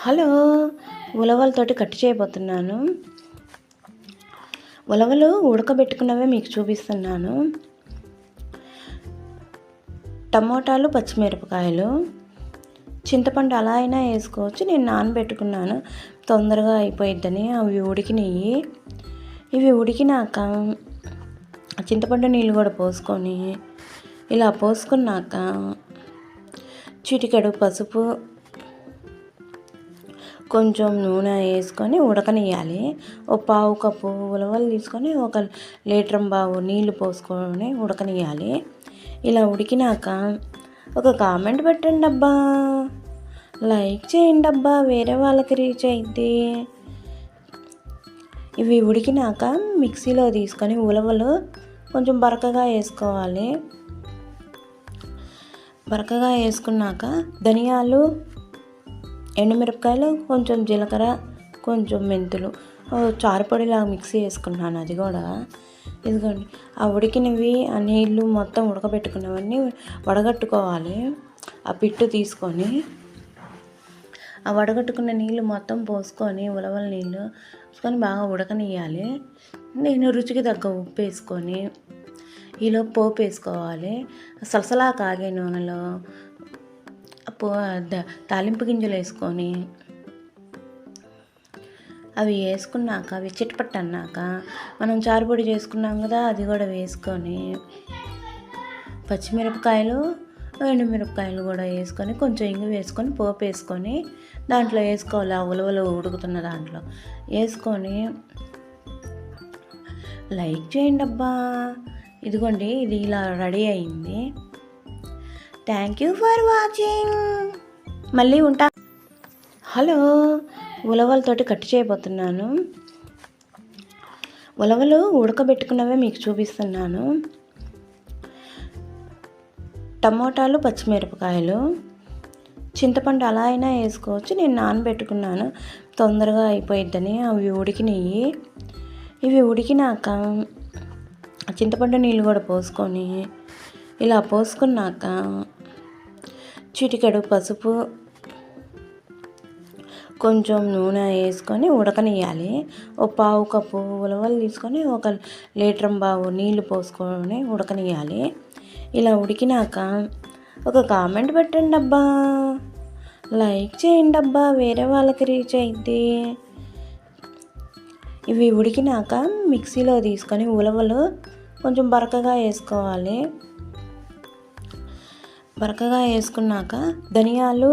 Hello, ఉలవలతోటి కట్టు చేయబోతున్నాను. ఉలవలు ఉడకబెట్టుకున్నవే మీకు చూపిస్తున్నాను. టమోటాలు, పచ్చిమిరపకాయలు, చింతపండు అలా అయినా వేసుకోవచ్చు. నేను నానబెట్టుకున్నాను తొందరగా అయిపోయిద్దని. అవి ఉడికినాయి. ఇవి ఉడికినాక చింతపండు నీళ్ళు కూడా పోసుకొని ఇలా పోసుకున్నాక చిటికెడు పసుపు, కొంచెం నూనె వేసుకొని ఉడకనియాలి. ఒక పావు కప్పు ఉలవలు తీసుకొని 1 లీటర్ బావు నీళ్లు పోసుకొని ఉడకనియాలి. ఇలా ఉడికినాక ఒక కామెంట్ పెట్టండి అబ్బా, లైక్ చేయండి అబ్బా, వేరే వాళ్ళకి రీచ్ అయింది. ఇవి ఉడికినాక మిక్సీలో తీసుకొని ఉలవలు కొంచెం బరకగా వేసుకోవాలి. బరకగా వేసుకున్నాక ధనియాలు, ఎండుమిరపకాయలు, కొంచెం జీలకర్ర, కొంచెం మెంతులు, చారుపొడిలాగా మిక్సీ వేసుకున్నాను. అది కూడా ఇదిగోండి. ఆ ఉడికినవి, ఆ నీళ్ళు మొత్తం ఉడకబెట్టుకున్నవన్నీ వడగట్టుకోవాలి. ఆ పిట్టు తీసుకొని ఆ వడగట్టుకున్న నీళ్ళు మొత్తం పోసుకొని, ఉలవల నీళ్ళు పోసుకొని బాగా ఉడకనియాలి. నేను రుచికి తగ్గ ఉప్పు వేసుకొని ఈలో పోపు వేసుకోవాలి. సలసలా కాగే నూనెలో తాలింపు గింజలు వేసుకొని అవి వేసుకున్నాక అవి చిటపట్ అన్నాక మనం చారుపొడి చేసుకున్నాం కదా, అది కూడా వేసుకొని పచ్చిమిరపకాయలు, ఎండుమిరపకాయలు కూడా వేసుకొని కొంచెం ఇంగు వేసుకొని పోపు వేసుకొని దాంట్లో వేసుకోవాలి. ఆ ఉలవలు ఉడుకుతున్న దాంట్లో వేసుకొని లైక్ చేయండి అబ్బా. ఇదిగోండి, ఇది ఇలా రెడీ అయింది. Thank you for watching. మళ్ళీ ఉంటా. హలో, ఉలవలతోటి కట్టు చేయబోతున్నాను. ఉలవలు ఉడకబెట్టుకున్నవే మీకు చూపిస్తున్నాను. టమోటాలు, పచ్చిమిరపకాయలు, చింతపండు అలా అయినా వేసుకోవచ్చు. నేను నానబెట్టుకున్నాను తొందరగా అయిపోయిద్దని. అవి ఉడికినాయి. ఇవి ఉడికినాక చింతపండు నీళ్ళు కూడా పోసుకొని ఇలా పోసుకున్నాక చిటికెడు పసుపు, కొంచెం నూనె వేసుకొని ఉడకనియాలి. ఒక పావు కప్పు ఉలవలు తీసుకొని 1 లీటర్ బావు నీళ్లు పోసుకొని ఉడకనియాలి. ఇలా ఉడికినాక ఒక కామెంట్ పెట్టండి అబ్బా, లైక్ చేయండి అబ్బా, వేరే వాళ్ళకి రీచ్ అయింది. ఇవి ఉడికినాక మిక్సీలో తీసుకొని ఉలవలు కొంచెం బరకగా వేసుకోవాలి. బరకగా వేసుకున్నాక ధనియాలు,